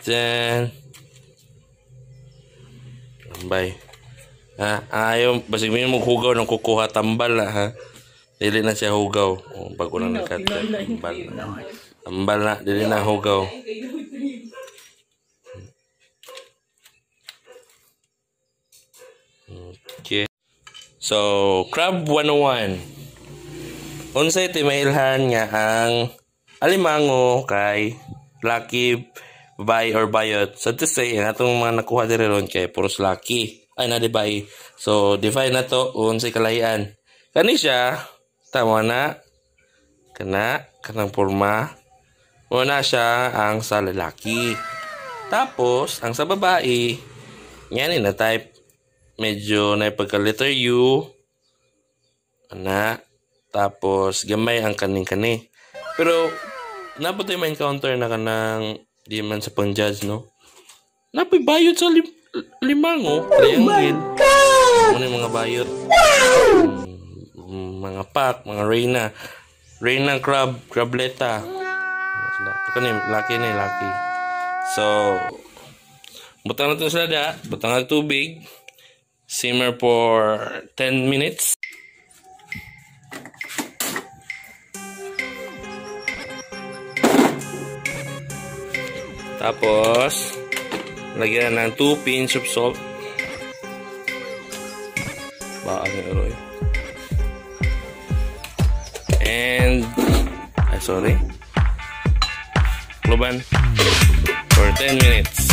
Diyan. Lambay. Ha, ayaw, basig mo maghugaw ng kukuha tambal na ha. Dili na siya hugaw. Bago lang nagkat. Tambal na. Tambal na, dili na hugaw. Okay. So, Crab 101. Unsay timailhan nga ang alimango kay laki, babae or bayot. So to say, ang atong mga nakuha diri ron kay puros laki. Ay na babae. So define na to unsay kalahian. Kani siya tama na kanang porma. Una siya ang sa lalaki. Tapos ang sa babae, yan na type medyo na pagka letter U. Ana, tapos gamay ang kaning-kani. Pero napoy may encounter na kanang di man sa pang-judge, no? Napoy bayot sa limango. Triangle. Muna yung mga bayot. Mga pak, mga reyna. Reyna crab, crableta. Ito na laki na laki. So, butang na ito sa lada. Butang na tubig. Simmer for 10 minutes. Tapos, lagyan ng 2 pinch of salt. Baka ng aroy. And, sorry. Kluban for 10 minutes.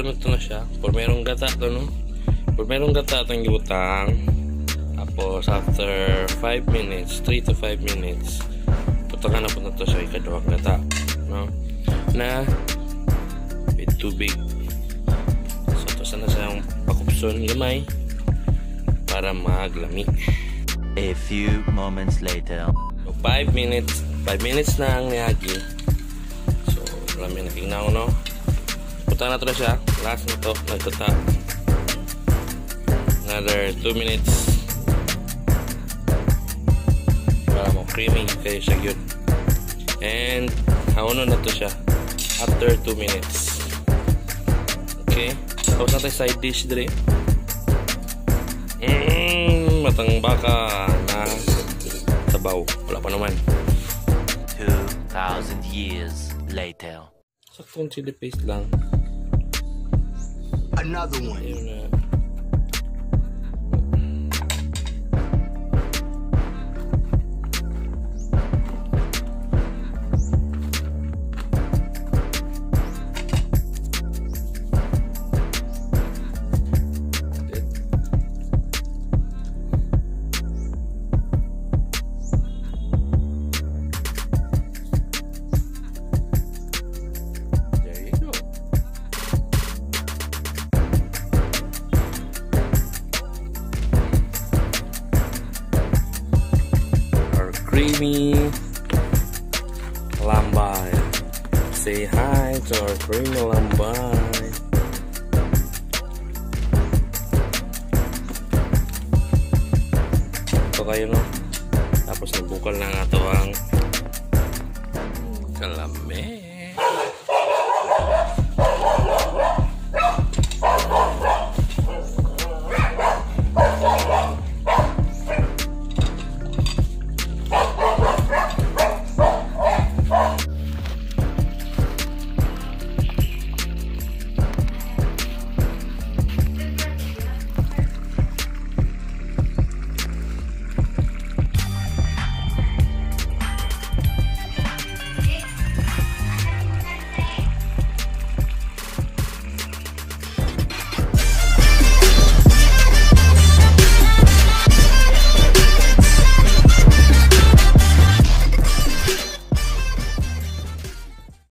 after nito na siya, merong gata to, no? Merong gata itong gibutang. Tapos after 5 minutes, 3 to 5 minutes, putakan na po na to siya ikaduhang gata, no? Na with tubig. So ito sana siya yung pakupson gamay para maglami. A few moments later. So 5 minutes na ang niyagi. So lami na kinaw, no? Putakan na to na siya. Last na to, nagtata. Another 2 minutes. Para mo creamy kayo siya yun. And hauno na to siya after 2 minutes. Okay, tapos natin side dish dire. Matang baka na sabaw. Wala pa naman. 2,000 years later. Saktong chili paste lang. Another one. Ayun na. Creamy Lambay. Say hi to our creamy Lambay. Ito kayo, no? Tapos nabukal na nga ito ang Kalamay.